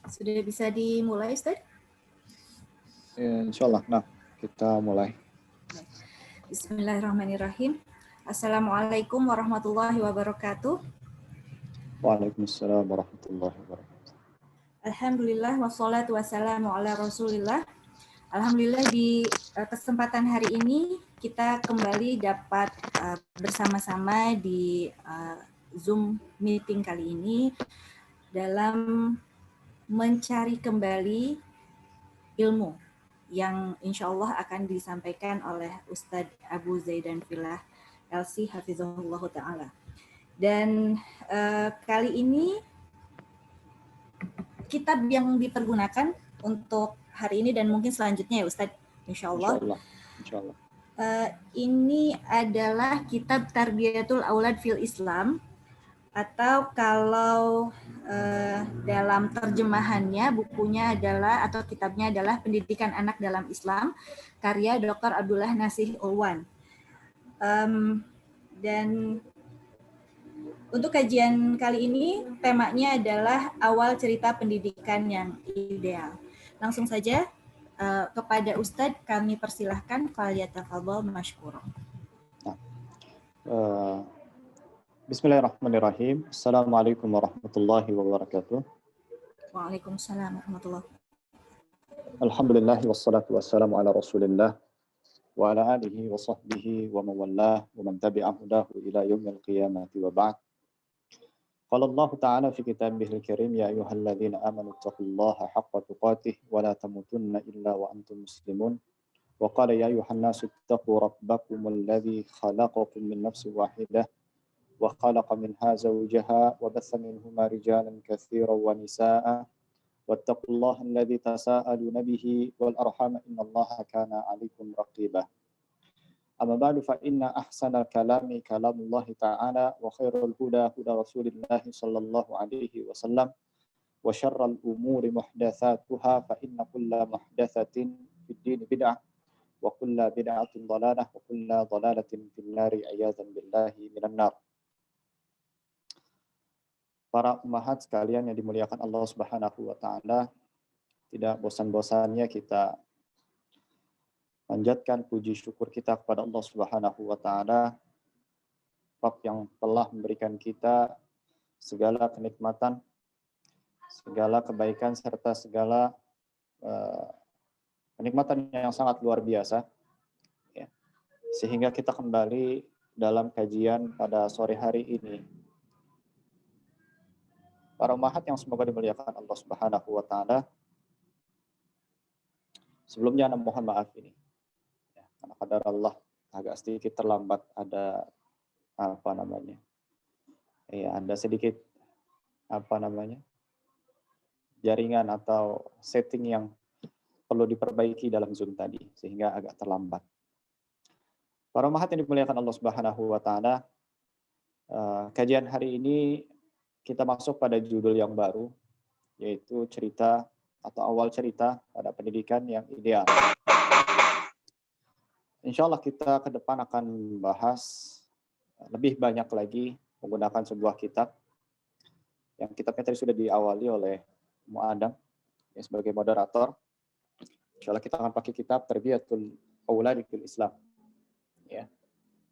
Sudah bisa dimulai, Ustaz? Ya, insyaallah. Nah, kita mulai. Bismillahirrahmanirrahim. Assalamualaikum warahmatullahi wabarakatuh. Waalaikumsalam warahmatullahi wabarakatuh. Alhamdulillah wassalatu wassalamu ala Rasulillah. Alhamdulillah di kesempatan hari ini kita kembali dapat bersama-sama di Zoom meeting kali ini dalam mencari kembali ilmu yang insya Allah akan disampaikan oleh Ustadz Abu Zaidan Filah LC Hafizahullah Ta'ala. Dan kali ini kitab yang dipergunakan untuk hari ini dan mungkin selanjutnya ya Ustadz, insya Allah. Insya Allah. Ini adalah kitab Tarbiyatul Aulad fil Islam, atau kalau dalam terjemahannya bukunya adalah atau kitabnya adalah Pendidikan Anak dalam Islam, karya Dr. Abdullah Nasih Ulwan. Dan untuk kajian kali ini temanya adalah awal cerita pendidikan yang ideal. Langsung saja kepada Ustadz kami persilahkan, falyatafadhal mashkura. Bismillahirrahmanirrahim. Assalamualaikum warahmatullahi wabarakatuh. Waalaikumsalam warahmatullahi wabarakatuh. Alhamdulillah wassalatu wassalamu ala Rasulillah wa ala alihi wa sahbihi wa mawallah wa man tabi'ahu hudahu ila yaumil qiyamati wa ba'd. Qala Allah Ta'ala fi kitabihil karim ya ayyuhalladzina amanu taqullaha haqqa tuqatih wa la tamutunna illa wa antum muslimun. Wa qala ya ayyuhan nasu ittaqu rabbakumul ladzi khalaqakum min nafsin wahidah وخلق منها زوجها وبث منهما رجالا كثيرا ونساء واتقوا الله الذي تساءلون به والأرحام إن الله كان عليكم رقيبا أما بعد فإن أحسن الكلام كلام الله تعالى وخير الهدى هدى رسول الله صلى الله عليه وسلم وشر الأمور محدثاتها فإن كل محدثة في الدين بدعة وكل بدعة ضلالة وكل ضلالة في النار عياذا بالله من النار. Para ummahat sekalian yang dimuliakan Allah Subhanahu wa Ta'ala, tidak bosan-bosannya kita panjatkan puji syukur kita kepada Allah Subhanahu wa Ta'ala, Rabb yang telah memberikan kita segala kenikmatan, segala kebaikan serta segala kenikmatan yang sangat luar biasa, ya. Sehingga kita kembali dalam kajian pada sore hari ini. Para ummahat yang semoga dimuliakan Allah Subhanahu wa Ta'ala, sebelumnya Anda mohon maaf ini, ya, karena qadar Allah agak sedikit terlambat, ada ada sedikit jaringan atau setting yang perlu diperbaiki dalam Zoom tadi sehingga agak terlambat. Para ummahat yang dimuliakan Allah Subhanahu wa Ta'ala, kajian hari ini kita masuk pada judul yang baru, yaitu cerita atau awal cerita pada pendidikan yang ideal. Insya Allah kita ke depan akan membahas lebih banyak lagi menggunakan sebuah kitab, yang kitabnya tadi sudah diawali oleh Mu Adam yang sebagai moderator. Insya Allah kita akan pakai kitab Tarbiyatul Aulad fil Islam, ya,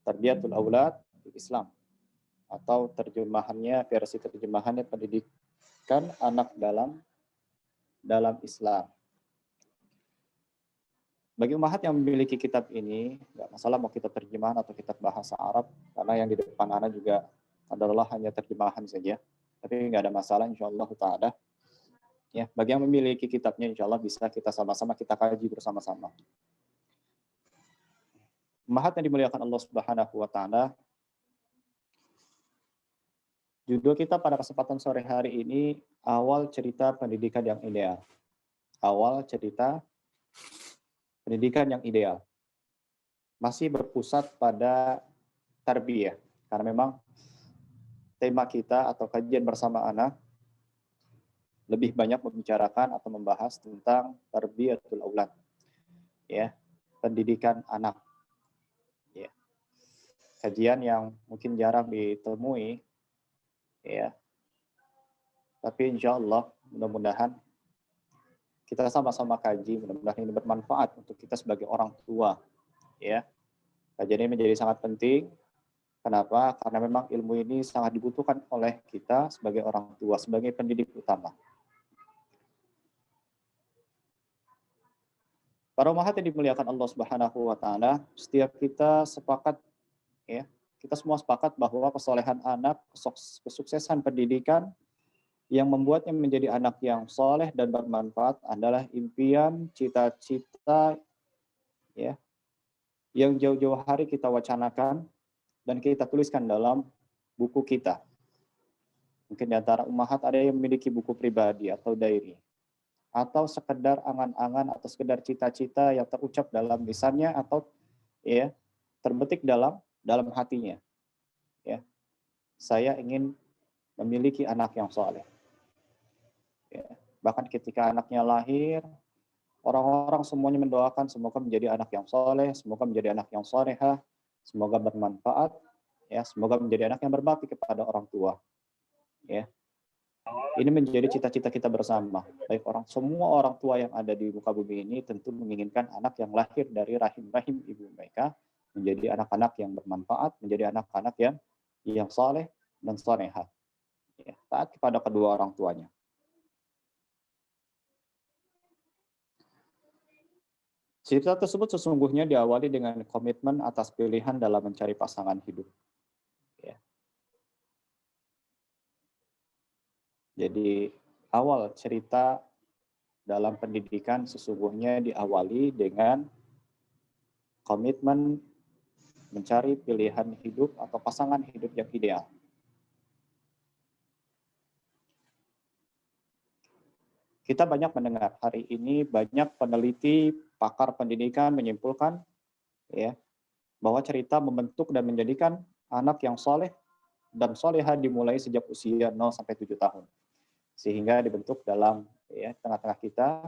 Tarbiyatul Aulad fil Islam, atau versi terjemahannya Pendidikan Anak dalam Islam. Bagi ummahat yang memiliki kitab ini, nggak masalah mau kita terjemahan atau kitab bahasa Arab, karena yang di depan Anda juga adalah hanya terjemahan saja, tapi nggak ada masalah insyaallah ta'ala. Ya, bagi yang memiliki kitabnya insyaallah bisa kita sama-sama kita kaji bersama-sama. Ummahat yang dimuliakan Allah Subhanahu wa Ta'ala, judul kita pada kesempatan sore hari ini, awal cerita pendidikan yang ideal. Awal cerita pendidikan yang ideal. Masih berpusat pada tarbiyah, karena memang tema kita atau kajian bersama anak lebih banyak membicarakan atau membahas tentang tarbiyatul aulad, ya, pendidikan anak. Ya. Kajian yang mungkin jarang ditemui, ya, tapi insya Allah mudah-mudahan kita sama-sama kaji, mudah-mudahan ini bermanfaat untuk kita sebagai orang tua. Ya, kajian ini menjadi sangat penting. Kenapa? Karena memang ilmu ini sangat dibutuhkan oleh kita sebagai orang tua, sebagai pendidik utama. Para umat yang dimuliakan Allah Subhanahu wa taala, setiap kita sepakat, ya, kita semua sepakat bahwa kesolehan anak, kesuksesan pendidikan yang membuatnya menjadi anak yang soleh dan bermanfaat adalah impian, cita-cita, ya, yang jauh-jauh hari kita wacanakan dan kita tuliskan dalam buku kita. Mungkin di antara ummahat ada yang memiliki buku pribadi atau diary, atau sekedar angan-angan atau sekedar cita-cita yang terucap dalam lisannya atau ya terbetik dalam hatinya. Ya, saya ingin memiliki anak yang soleh. Ya, bahkan ketika anaknya lahir, orang-orang semuanya mendoakan semoga menjadi anak yang soleh, semoga menjadi anak yang solehah, semoga bermanfaat, ya, semoga menjadi anak yang berbakti kepada orang tua. Ya, ini menjadi cita-cita kita bersama. Baik semua orang tua yang ada di muka bumi ini tentu menginginkan anak yang lahir dari rahim-rahim ibu mereka menjadi anak-anak yang bermanfaat, menjadi anak-anak yang saleh dan salehah. Ya, taat kepada kedua orang tuanya. Cita tersebut sesungguhnya diawali dengan komitmen atas pilihan dalam mencari pasangan hidup. Ya. Jadi awal cerita dalam pendidikan sesungguhnya diawali dengan komitmen mencari pilihan hidup atau pasangan hidup yang ideal. Kita banyak mendengar hari ini banyak peneliti, pakar pendidikan menyimpulkan ya bahwa cerita membentuk dan menjadikan anak yang soleh dan solehah dimulai sejak usia 0 sampai 7 tahun. Sehingga dibentuk dalam tengah-tengah kita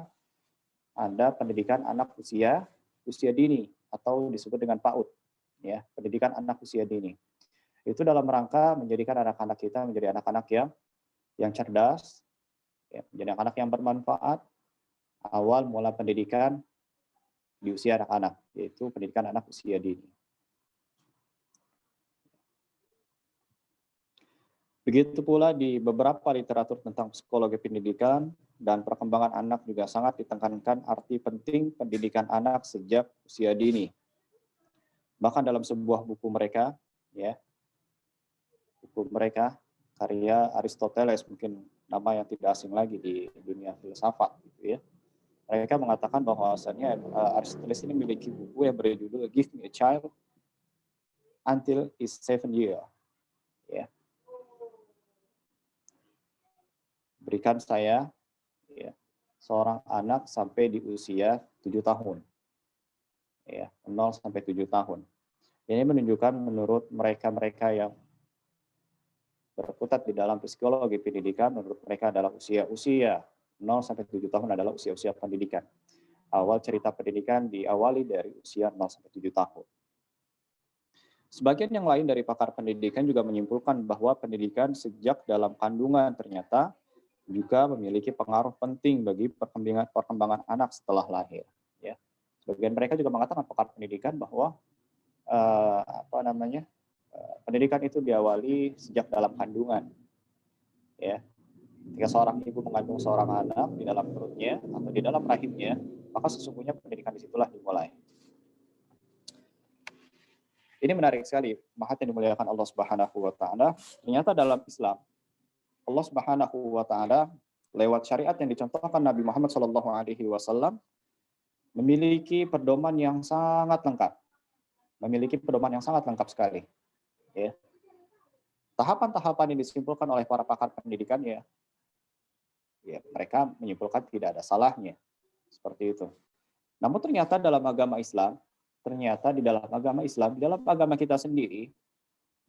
ada pendidikan anak usia dini atau disebut dengan PAUD, ya, pendidikan anak usia dini. Itu dalam rangka menjadikan anak-anak kita menjadi anak-anak yang cerdas, ya, menjadi anak-anak yang bermanfaat. Awal mula pendidikan di usia anak-anak, yaitu pendidikan anak usia dini. Begitu pula di beberapa literatur tentang psikologi pendidikan dan perkembangan anak juga sangat ditekankan arti penting pendidikan anak sejak usia dini. Bahkan dalam sebuah buku mereka, ya, buku mereka karya Aristoteles, mungkin nama yang tidak asing lagi di dunia filsafat, gitu ya. Mereka mengatakan bahwasannya Aristoteles ini memiliki buku yang berjudul Give Me a Child Until He's 7 Years. Ya. Berikan saya seorang anak sampai di usia 7 tahun. Ya, 0 sampai 7 tahun. Ini menunjukkan menurut mereka yang berkutat di dalam psikologi pendidikan, menurut mereka adalah usia-usia 0 sampai 7 tahun adalah usia-usia pendidikan. Awal cerita pendidikan diawali dari usia 0 sampai 7 tahun. Sebagian yang lain dari pakar pendidikan juga menyimpulkan bahwa pendidikan sejak dalam kandungan ternyata juga memiliki pengaruh penting bagi perkembangan anak setelah lahir. Ya. Sebagian mereka juga mengatakan pakar pendidikan bahwa pendidikan itu diawali sejak dalam kandungan. Ya. Ketika seorang ibu mengandung seorang anak di dalam perutnya atau di dalam rahimnya, maka sesungguhnya pendidikan disitulah dimulai. Ini menarik sekali, umat yang dimuliakan Allah Subhanahu wa taala. Ternyata dalam Islam Allah Subhanahu wa taala lewat syariat yang dicontohkan Nabi Muhammad SAW memiliki pedoman yang sangat lengkap. Memiliki pedoman yang sangat lengkap sekali. Ya. Tahapan-tahapan yang disimpulkan oleh para pakar pendidikan ya mereka menyimpulkan tidak ada salahnya. Seperti itu. Namun ternyata dalam agama Islam, di dalam agama kita sendiri,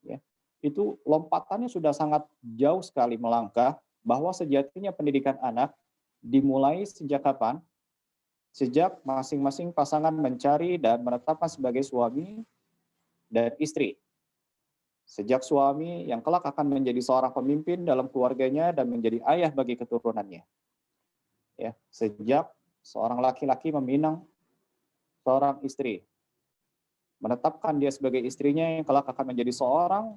ya, itu lompatannya sudah sangat jauh sekali melangkah bahwa sejatinya pendidikan anak dimulai sejak kapan? Sejak masing-masing pasangan mencari dan menetapkan sebagai suami dan istri. Sejak suami yang kelak akan menjadi seorang pemimpin dalam keluarganya dan menjadi ayah bagi keturunannya. Ya, sejak seorang laki-laki meminang seorang istri, menetapkan dia sebagai istrinya yang kelak akan menjadi seorang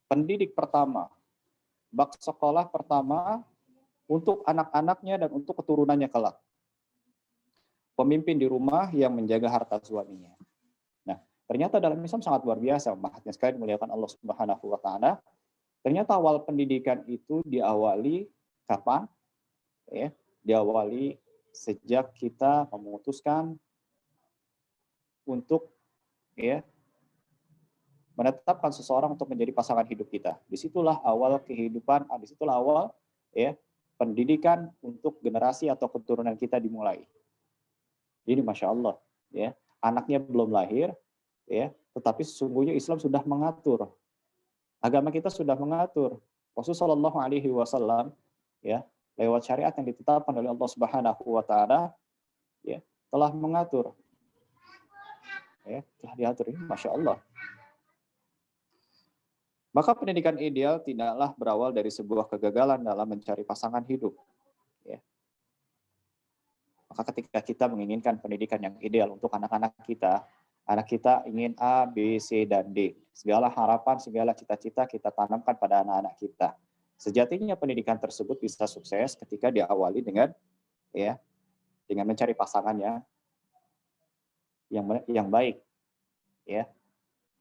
pendidik pertama, bak sekolah pertama untuk anak-anaknya dan untuk keturunannya kelak. Pemimpin di rumah yang menjaga harta suaminya. Nah, ternyata dalam Islam sangat luar biasa, mahatnya sekali dimuliakan Allah Subhanahu wa taala. Ternyata awal pendidikan itu diawali kapan? Ya, diawali sejak kita memutuskan untuk ya menetapkan seseorang untuk menjadi pasangan hidup kita. Disitulah awal kehidupan, disitulah awal ya pendidikan untuk generasi atau keturunan kita dimulai. Jadi masya Allah, ya anaknya belum lahir, ya tetapi sesungguhnya Islam sudah mengatur, agama kita sudah mengatur. Rasulullah Shallallahu Alaihi Wasallam, ya lewat syariat yang ditetapkan oleh Allah Subhanahu Wa Taala, ya telah mengatur, ya telah diatur. Ini masya Allah. Maka pendidikan ideal tidaklah berawal dari sebuah kegagalan dalam mencari pasangan hidup. Ya. Maka ketika kita menginginkan pendidikan yang ideal untuk anak-anak kita ingin A, B, C, dan D. Segala harapan, segala cita-cita kita tanamkan pada anak-anak kita. Sejatinya pendidikan tersebut bisa sukses ketika diawali dengan mencari pasangan yang baik. Ya.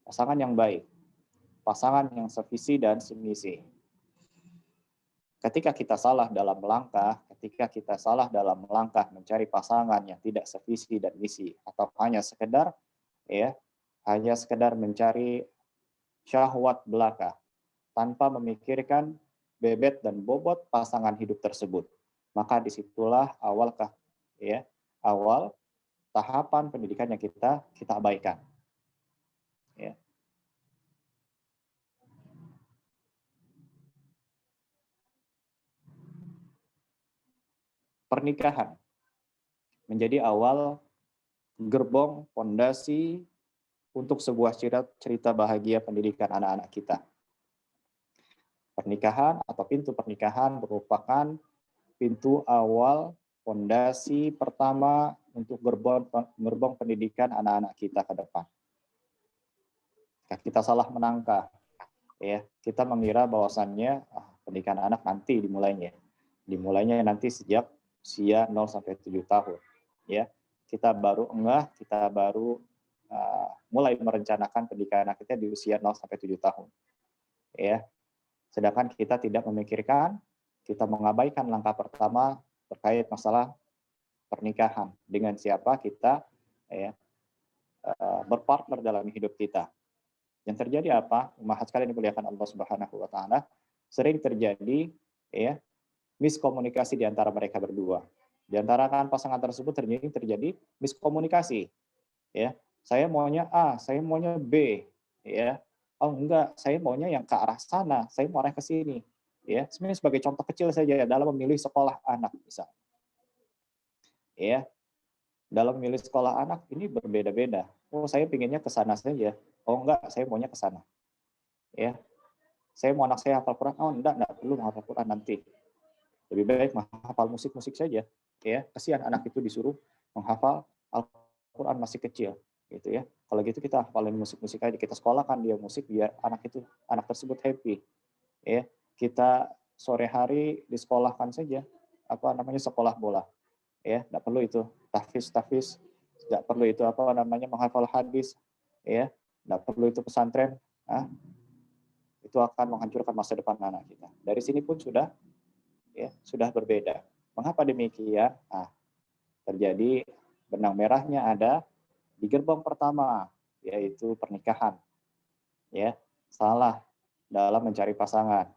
Pasangan yang baik. Pasangan yang sevisi dan semisi. Ketika kita salah dalam melangkah mencari pasangan yang tidak sevisi dan misi, atau hanya sekedar mencari syahwat belaka tanpa memikirkan bebet dan bobot pasangan hidup tersebut, maka disitulah awal tahapan pendidikan yang kita abaikan. Ya. Pernikahan menjadi awal gerbong fondasi untuk sebuah cerita bahagia pendidikan anak-anak kita. Pernikahan atau pintu pernikahan merupakan pintu awal fondasi pertama untuk gerbong pendidikan anak-anak kita ke depan. Jika kita salah menangkah, ya kita mengira bahwasannya pendidikan anak nanti dimulainya nanti sejak usia 0 sampai 7 tahun. Ya, kita baru mulai merencanakan pendidikan anak kita di usia 0 sampai 7 tahun. Ya. Sedangkan kita tidak memikirkan, kita mengabaikan langkah pertama terkait masalah pernikahan, dengan siapa kita berpartner dalam hidup kita. Yang terjadi apa? Umat sekalian dimuliakan Allah Subhanahu wa taala, sering terjadi miskomunikasi di antara mereka berdua. Di antara pasangan tersebut terjadi miskomunikasi. Ya, saya maunya A, saya maunya B. Ya, oh enggak, saya maunya yang ke arah sana, saya mau arah ke sini. Ya, sebenarnya sebagai contoh kecil saja dalam memilih sekolah anak misalnya. Ya, dalam memilih sekolah anak ini berbeda-beda. Oh, saya pinginnya ke sana saja. Oh enggak, saya maunya ke sana. Ya, saya mau anak saya hafal Quran. Oh enggak perlu menghafal Quran nanti. Lebih baik menghafal musik-musik saja. Ya, kasihan anak itu disuruh menghafal Al-Quran masih kecil, gitu ya. Kalau gitu kita hafalin musik-musik aja, kita sekolahkan dia musik biar anak tersebut happy. Ya, kita sore hari disekolahkan saja sekolah bola. Ya, enggak perlu itu tahfiz, enggak perlu itu menghafal hadis, ya, enggak perlu itu pesantren. Itu akan menghancurkan masa depan anak kita. Dari sini pun sudah berbeda. Mengapa demikian? Terjadi benang merahnya ada di gerbong pertama, yaitu pernikahan. Ya, salah dalam mencari pasangan.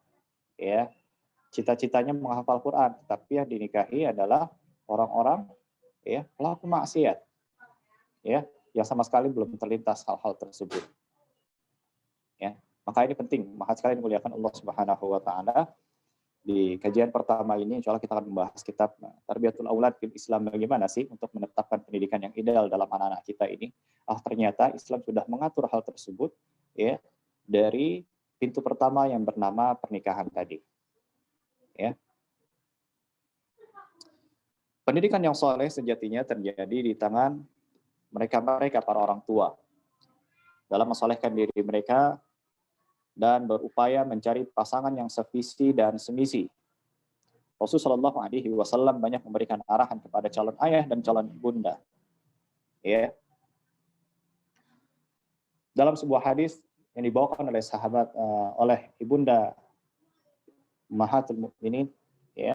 Ya, cita-citanya menghafal Quran, tapi yang dinikahi adalah orang-orang pelaku maksiat. Ya, yang sama sekali belum terlintas hal-hal tersebut. Ya, maka ini penting, mahat sekali dimuliakan Allah Subhanahu wa taala. Di kajian pertama ini, insya Allah kita akan membahas kitab Tarbiyatul Aulad fil Islam, bagaimana sih untuk menetapkan pendidikan yang ideal dalam anak-anak kita ini. Ternyata Islam sudah mengatur hal tersebut ya dari pintu pertama yang bernama pernikahan tadi. Ya. Pendidikan yang soleh sejatinya terjadi di tangan mereka para orang tua dalam mensolehkan diri mereka dan berupaya mencari pasangan yang sevisi dan semisi. Rasulullah SAW banyak memberikan arahan kepada calon ayah dan calon bunda. Ya. Dalam sebuah hadis yang dibawakan oleh sahabat oleh ibunda Ummahatul Mukminin, ya,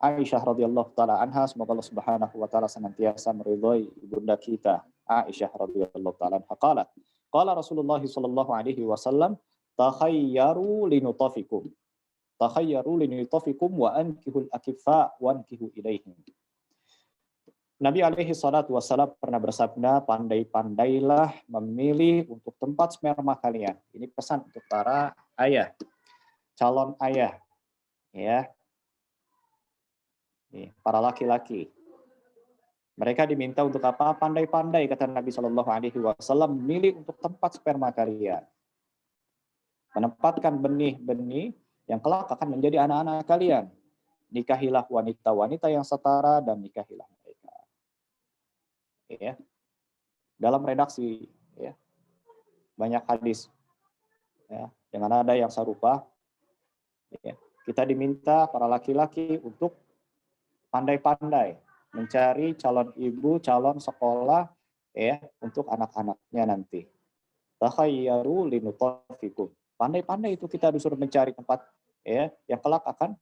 Aisyah radhiyallahu taala anha, semoga Allah Subhanahu wa taala senantiasa meridhai ibunda kita. Aisyah radhiyallahu taala anha qalat, qala Rasulullah sallallahu alaihi wasallam, takhayyaru linutafikum. Takhayyaru linutafikum wa ankihul akiffa wa ankihu ilaihim. Nabi alaihi salatu wassalam pernah bersabda, pandai-pandailah memilih untuk tempat sperma kalian. Ini pesan untuk para ayah, calon ayah, ya, para laki-laki. Mereka diminta untuk apa? Pandai-pandai, kata Nabi Shallallahu Alaihi Wasallam, memilih untuk tempat sperma kalian, menempatkan benih-benih yang kelak akan menjadi anak-anak kalian. Nikahilah wanita-wanita yang setara dan nikahilah mereka. Ya. Dalam redaksi, ya, banyak hadis, ya, dengan nada yang serupa, ya, kita diminta para laki-laki untuk pandai-pandai mencari calon ibu, calon sekolah, ya, untuk anak-anaknya nanti. Takhayyaru linutafikum. Pandai-pandai itu kita disuruh mencari tempat, ya, yang kelak akan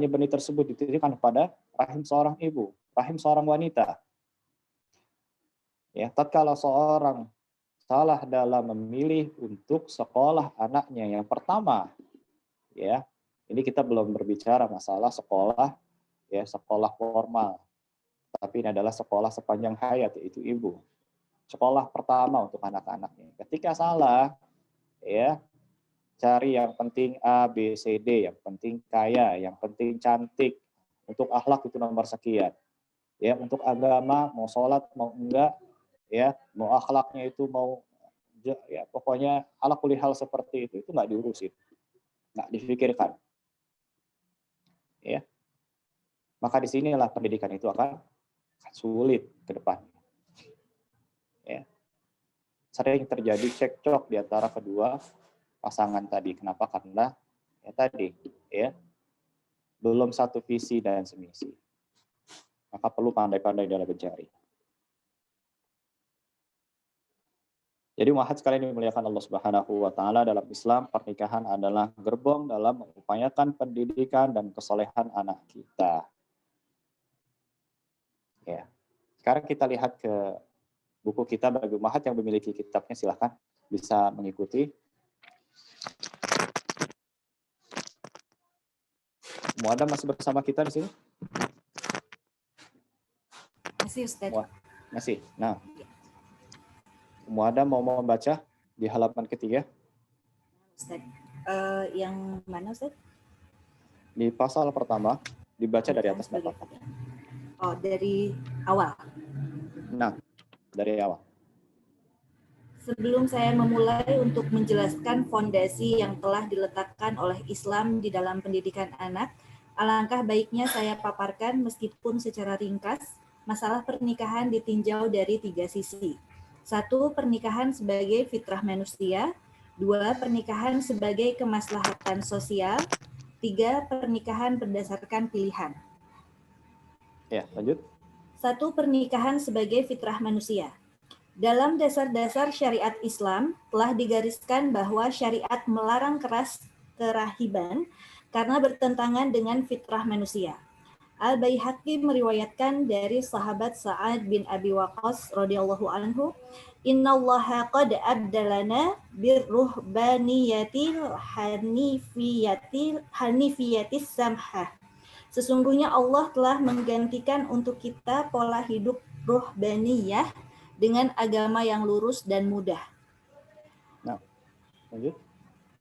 benih tersebut dititipkan pada rahim seorang ibu, rahim seorang wanita. Ya, tatkala seorang salah dalam memilih untuk sekolah anaknya yang pertama, ya, ini kita belum berbicara masalah sekolah, ya, sekolah formal, tapi ini adalah sekolah sepanjang hayat, yaitu ibu. Sekolah pertama untuk anak-anaknya. Ketika salah, ya, cari yang penting A, B, C, D, yang penting kaya, yang penting cantik, untuk akhlak itu nomor sekian. Ya, untuk agama mau sholat mau enggak, ya, mau akhlaknya itu mau, ya, pokoknya ala kulli hal seperti itu nggak diurusin, nggak difikirkan, ya. Maka disinilah pendidikan itu akan sulit ke depan, ya. Sering terjadi cekcok di antara kedua pasangan tadi. Kenapa? Karena ya tadi, ya, belum satu visi dan semisi. Maka perlu pandai-pandai dalam mencari. Jadi umat sekalian dimuliakan Allah Subhanahu wa taala, dalam Islam pernikahan adalah gerbong dalam mengupayakan pendidikan dan kesolehan anak kita. Ya. Sekarang kita lihat ke buku kita bagi umat yang memiliki kitabnya, silahkan bisa mengikuti. Muada masih bersama kita di sini? Masih, Ustaz. Masih. Nah, Muada mau membaca di halaman ketiga. Ustaz. Yang mana, Ustaz? Di pasal pertama, dibaca dari atas ke bawah. Oh, dari awal. Nah, dari awal. Sebelum saya memulai untuk menjelaskan fondasi yang telah diletakkan oleh Islam di dalam pendidikan anak, alangkah baiknya saya paparkan meskipun secara ringkas, masalah pernikahan ditinjau dari 3 sisi. 1. Pernikahan sebagai fitrah manusia. 2. Pernikahan sebagai kemaslahatan sosial. 3. Pernikahan berdasarkan pilihan. Ya, lanjut. 1. Pernikahan sebagai fitrah manusia. Dalam dasar-dasar syariat Islam telah digariskan bahwa syariat melarang keras kerahiban karena bertentangan dengan fitrah manusia. Al-Baihaqi meriwayatkan dari sahabat Sa'ad bin Abi Waqqas radhiyallahu anhu, "Innallaha qad abdalana birruhbaniyatil hanifiyatis samhah." Sesungguhnya Allah telah menggantikan untuk kita pola hidup ruhbaniyah dengan agama yang lurus dan mudah. Nah, lanjut.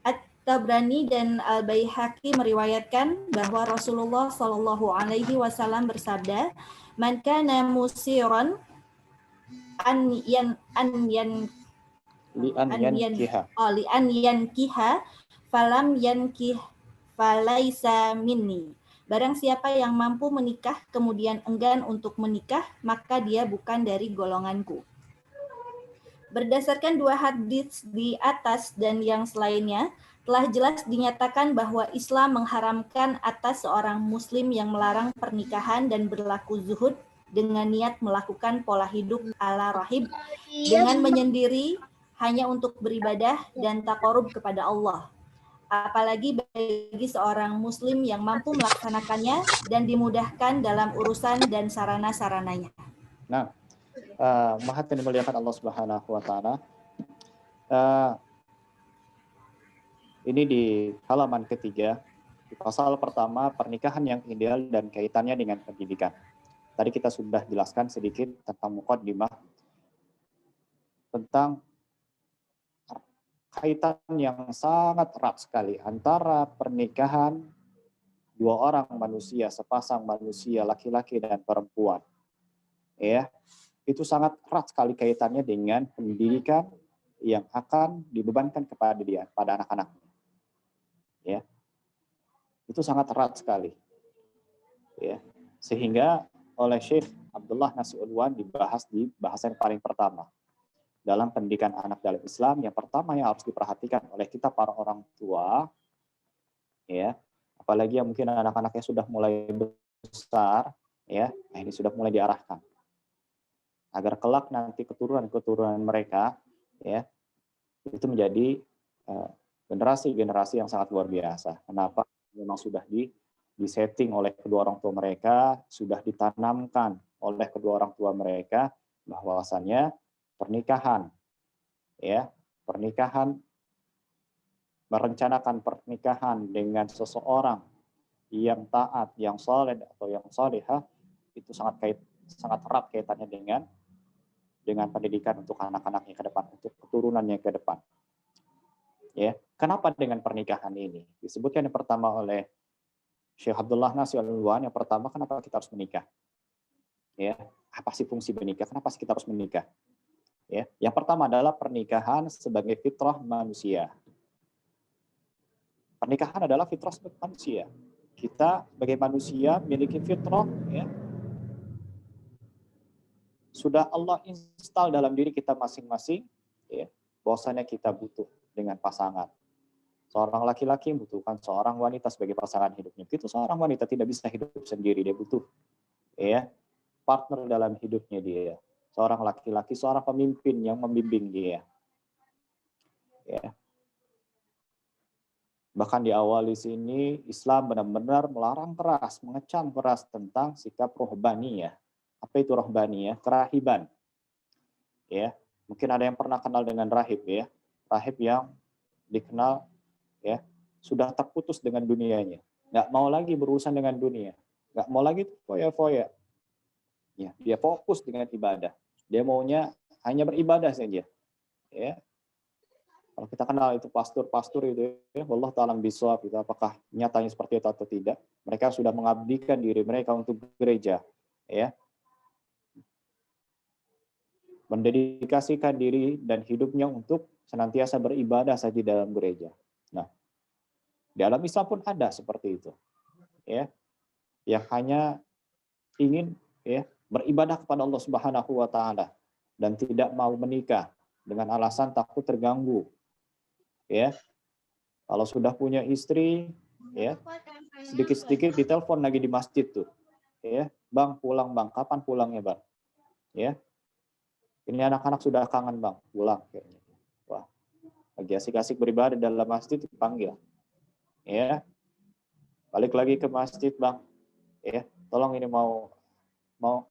At-Tabrani dan Al-Baihaqi meriwayatkan bahwa Rasulullah Shallallahu Alaihi Wasallam bersabda, "Man kana musiran li'an yankiha falam yankih falaisa minni, Barang siapa yang mampu menikah kemudian enggan untuk menikah, maka dia bukan dari golonganku. Berdasarkan dua hadits di atas dan yang selainnya, telah jelas dinyatakan bahwa Islam mengharamkan atas seorang muslim yang melarang pernikahan dan berlaku zuhud dengan niat melakukan pola hidup ala rahib dengan menyendiri hanya untuk beribadah dan taqarrub kepada Allah. Apalagi bagi seorang muslim yang mampu melaksanakannya dan dimudahkan dalam urusan dan sarana-sarananya. Nah, mahat yang dimuliakan Allah Subhanahu wa taala. Ini di halaman ketiga, di pasal pertama, pernikahan yang ideal dan kaitannya dengan pendidikan. Tadi kita sudah jelaskan sedikit tentang muqaddimah, tentang kaitan yang sangat erat sekali antara pernikahan dua orang manusia, sepasang manusia, laki-laki dan perempuan. Ya, itu sangat erat sekali kaitannya dengan pendidikan yang akan dibebankan kepada dia, pada anak-anaknya. Ya, itu sangat erat sekali. Ya, sehingga oleh Syekh Abdullah Nasir Ulwan dibahas di bahasan paling pertama. Dalam pendidikan anak dalam Islam, yang pertama yang harus diperhatikan oleh kita para orang tua, ya, apalagi yang mungkin anak-anaknya sudah mulai besar, ya, nah ini sudah mulai diarahkan agar kelak nanti keturunan mereka, ya, itu menjadi generasi-generasi yang sangat luar biasa. Kenapa? Memang sudah disetting oleh kedua orang tua mereka, sudah ditanamkan oleh kedua orang tua mereka bahwasannya pernikahan, ya, pernikahan, merencanakan pernikahan dengan seseorang yang taat, yang saleh atau yang salihah, itu sangat erat kaitannya dengan pendidikan untuk anak-anaknya ke depan, untuk keturunannya ke depan. Ya, kenapa dengan pernikahan ini? Disebutkan yang pertama oleh Syekh Abdullah Nasir Ulwan, yang pertama kenapa kita harus menikah? Ya, apa sih fungsi menikah? Kenapa sih kita harus menikah? Ya, yang pertama adalah pernikahan sebagai fitrah manusia. Pernikahan adalah fitrah sebagai manusia. Kita sebagai manusia memiliki fitrah, ya, sudah Allah install dalam diri kita masing-masing, ya, bahwasanya kita butuh dengan pasangan. Seorang laki-laki membutuhkan seorang wanita sebagai pasangan hidupnya. Itu seorang wanita tidak bisa hidup sendiri, dia butuh, ya, partner dalam hidupnya dia. Seorang laki-laki, seorang pemimpin yang membimbing dia. Ya. Bahkan di awal di sini Islam benar-benar melarang keras, mengecam keras tentang sikap rohbaniyah. Apa itu rohbaniyah? Kerahiban. Ya, mungkin ada yang pernah kenal dengan rahib, ya. Rahib yang dikenal, ya, sudah terputus dengan dunianya, nggak mau lagi berurusan dengan dunia, nggak mau lagi foya-foya. Ya, dia fokus dengan ibadah. Dia maunya hanya beribadah saja. Ya, kalau kita kenal itu pastor-pastor itu, ya, wallah ta'ala bisawab, itu apakah nyatanya seperti itu atau tidak? Mereka sudah mengabdikan diri mereka untuk gereja, ya, mendedikasikan diri dan hidupnya untuk senantiasa beribadah saja dalam gereja. Nah, di dalam Islam pun ada seperti itu, ya, yang hanya ingin, ya, beribadah kepada Allah Subhanahu wa taala dan tidak mau menikah dengan alasan takut terganggu. Ya. Kalau sudah punya istri, ya, sedikit-sedikit ditelepon lagi di masjid tuh. Ya, "Bang, pulang, Bang. Kapan pulangnya, Bang?" Ya. "Ini anak-anak sudah kangen, Bang. Pulang," kayaknya. Wah, lagi asik-asik beribadah dalam masjid dipanggil. Ya. Balik lagi ke masjid, "Bang. Ya, tolong ini mau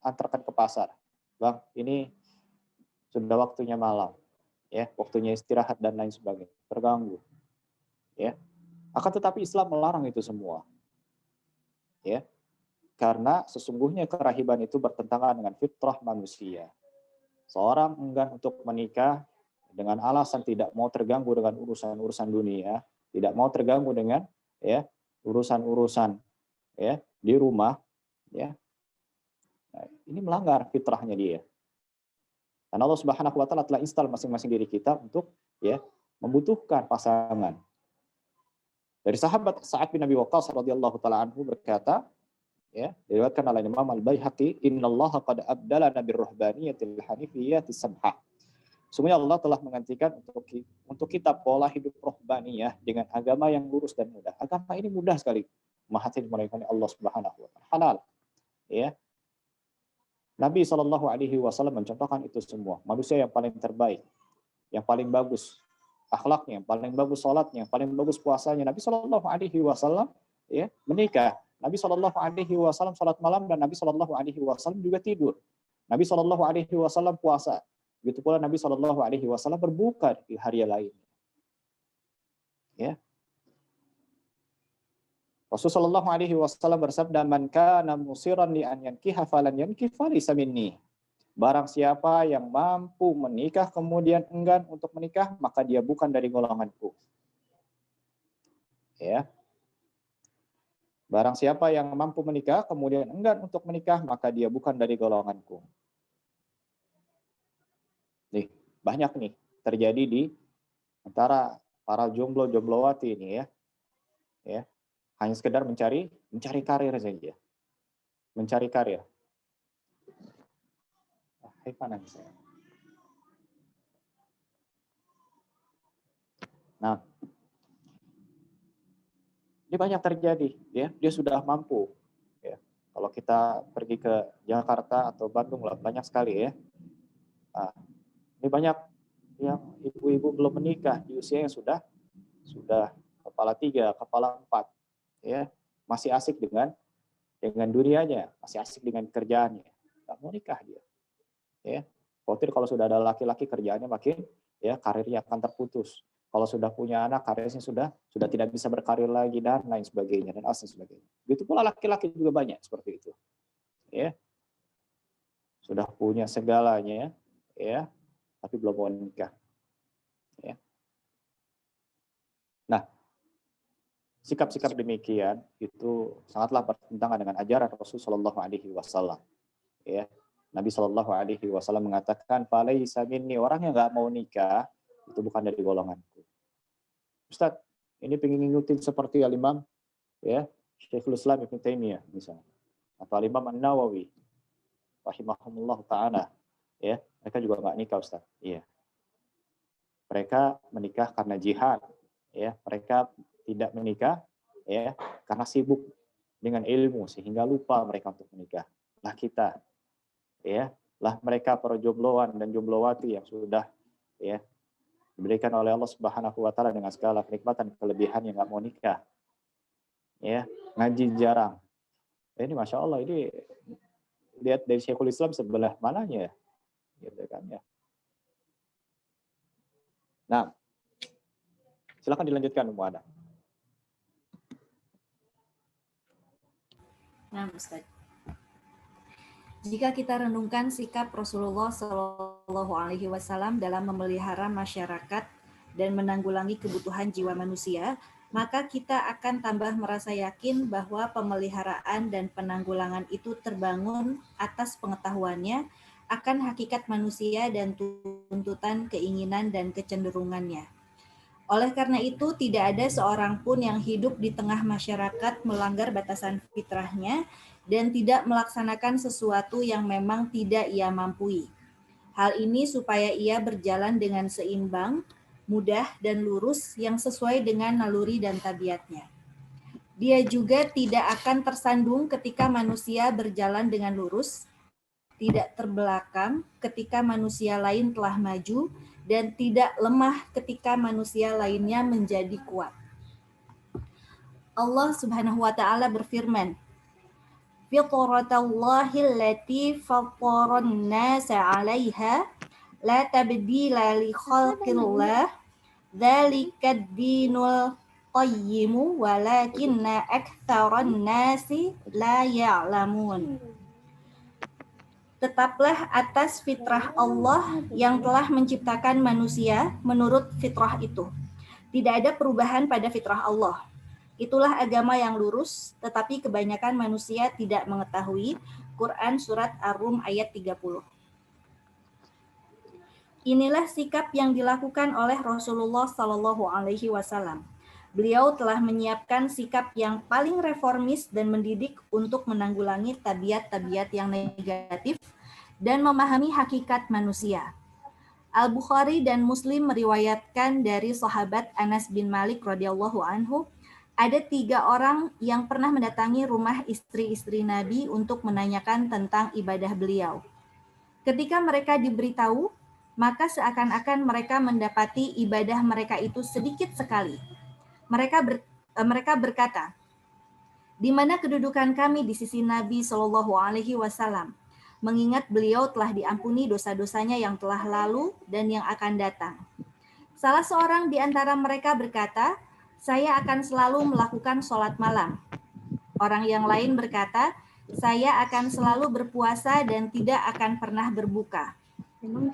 antarkan ke pasar. Bang, ini sudah waktunya malam, ya, waktunya istirahat dan lain sebagainya." Terganggu, ya. Akan tetapi Islam melarang itu semua, ya, karena sesungguhnya kerahiban itu bertentangan dengan fitrah manusia. Seorang enggan untuk menikah dengan alasan tidak mau terganggu dengan urusan-urusan dunia, tidak mau terganggu dengan, ya, urusan-urusan, ya, di rumah, ya. Nah, ini melanggar fitrahnya dia. Karena Allah Subhanahu wa taala telah install masing-masing diri kita untuk, ya, membutuhkan pasangan. Dari sahabat Sa'ad bin Abi Waqqas radhiyallahu taala anhu berkata, ya, diriwayatkan oleh Imam Al-Baihaqi, innallaha qad abdalana birruhbaniyatil hanifiyyatis samhah. Sungguhnya Allah telah menggantikan untuk kita pola hidup rohbaniyah dengan agama yang lurus dan mudah. Agama ini mudah sekali. Mahathir mereka Allah Subhanahu wa taala. Halal. Ya. Nabi SAW mencontohkan itu semua. Manusia yang paling terbaik, yang paling bagus akhlaknya, yang paling bagus salatnya, yang paling bagus puasanya. Nabi SAW ya, menikah. Nabi SAW salat malam dan Nabi SAW juga tidur. Nabi SAW puasa. Begitu pula Nabi SAW berbuka di hari lain. Ya. Rasulullah SAW bersabda, "Man kana musiran li an yankiha falan yankih falaysa minni." Barang siapa yang mampu menikah kemudian enggan untuk menikah, maka dia bukan dari golonganku. Ya. Barang siapa yang mampu menikah kemudian enggan untuk menikah, maka dia bukan dari golonganku. Nih, banyak nih terjadi di antara para jomblo-jomblowati ini ya. Ya. Hanya sekedar mencari karir saja. Mencari karir. Nah, ini banyak terjadi, ya. Dia sudah mampu, ya. Kalau kita pergi ke Jakarta atau Bandung lah, banyak sekali ya. Nah, ini banyak yang ibu-ibu belum menikah di usia yang sudah kepala 3, kepala 4, ya. Masih asik dengan dunianya, masih asik dengan kerjaannya. Nggak mau nikah dia. Ya. Khawatir kalau sudah ada laki-laki kerjaannya makin ya karirnya akan terputus. Kalau sudah punya anak karirnya sudah tidak bisa berkarir lagi dan lain sebagainya dan sebagainya. Begitu pula laki-laki juga banyak seperti itu. Ya. Sudah punya segalanya ya, tapi belum mau nikah. Ya. Nah, sikap-sikap demikian itu sangatlah bertentangan dengan ajaran Rasulullah SAW. Ya. Nabi SAW mengatakan, "Falaisa minni," orang yang nggak mau nikah itu bukan dari golonganku. Ustaz, ini pengen ngikutin seperti Al-Imam ya, Syekhul Islam Ibnu Taimiyah misalnya, atau Al-Imam An-Nawawi rahimahumullah taala, ya, mereka juga nggak nikah, Ustaz. Iya. Mereka menikah karena jihad, ya. Mereka tidak menikah ya karena sibuk dengan ilmu sehingga lupa mereka untuk menikah. Lah kita ya, lah mereka para jombloan dan jomblowati yang sudah ya diberikan oleh Allah Subhanahu wa taala dengan segala kenikmatan kelebihan yang nggak mau nikah. Ya, ngaji jarang. Ini Masya Allah, ini lihat dari Syekhul Islam sebelah mananya gitu kan ya. Nah, silakan dilanjutkan Ummu Ada. Nah, Ustaz. Jika kita renungkan sikap Rasulullah SAW dalam memelihara masyarakat dan menanggulangi kebutuhan jiwa manusia, maka kita akan tambah merasa yakin bahwa pemeliharaan dan penanggulangan itu terbangun atas pengetahuannya akan hakikat manusia dan tuntutan keinginan dan kecenderungannya. Oleh karena itu, tidak ada seorang pun yang hidup di tengah masyarakat melanggar batasan fitrahnya dan tidak melaksanakan sesuatu yang memang tidak ia mampui. Hal ini supaya ia berjalan dengan seimbang, mudah, dan lurus yang sesuai dengan naluri dan tabiatnya. Dia juga tidak akan tersandung ketika manusia berjalan dengan lurus, tidak terbelakang ketika manusia lain telah maju, dan tidak lemah ketika manusia lainnya menjadi kuat. Allah Subhanahu wa taala berfirman, "Fitratallahi allati fattaran nasa 'alaiha la tabdila li khalqillah, dzalikad dinul qayyimu walakinna aktsaran nasi la ya'lamun." Tetaplah atas fitrah Allah yang telah menciptakan manusia menurut fitrah itu. Tidak ada perubahan pada fitrah Allah. Itulah agama yang lurus, tetapi kebanyakan manusia tidak mengetahui. Quran Surat Ar-Rum ayat 30. Inilah sikap yang dilakukan oleh Rasulullah SAW. Beliau telah menyiapkan sikap yang paling reformis dan mendidik untuk menanggulangi tabiat-tabiat yang negatif dan memahami hakikat manusia. Al-Bukhari dan Muslim meriwayatkan dari sahabat Anas bin Malik radhiyallahu anhu, ada 3 orang yang pernah mendatangi rumah istri-istri Nabi untuk menanyakan tentang ibadah beliau. Ketika mereka diberitahu, maka seakan-akan mereka mendapati ibadah mereka itu sedikit sekali. Mereka berkata, di mana kedudukan kami di sisi Nabi Shallallahu Alaihi Wasallam, mengingat beliau telah diampuni dosa-dosanya yang telah lalu dan yang akan datang. Salah seorang di antara mereka berkata, saya akan selalu melakukan sholat malam. Orang yang lain berkata, saya akan selalu berpuasa dan tidak akan pernah berbuka.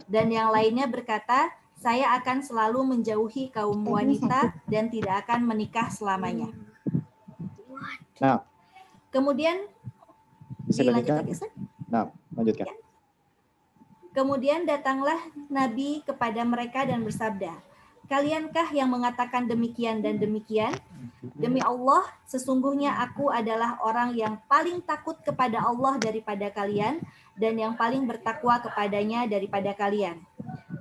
Dan yang lainnya berkata, saya akan selalu menjauhi kaum wanita dan tidak akan menikah selamanya. Nah, kemudian bisa dilanjutkan. Nah, lanjutkan. Ya. Kemudian datanglah Nabi kepada mereka dan bersabda, kaliankah yang mengatakan demikian dan demikian? Demi Allah, sesungguhnya aku adalah orang yang paling takut kepada Allah daripada kalian dan yang paling bertakwa kepadanya daripada kalian.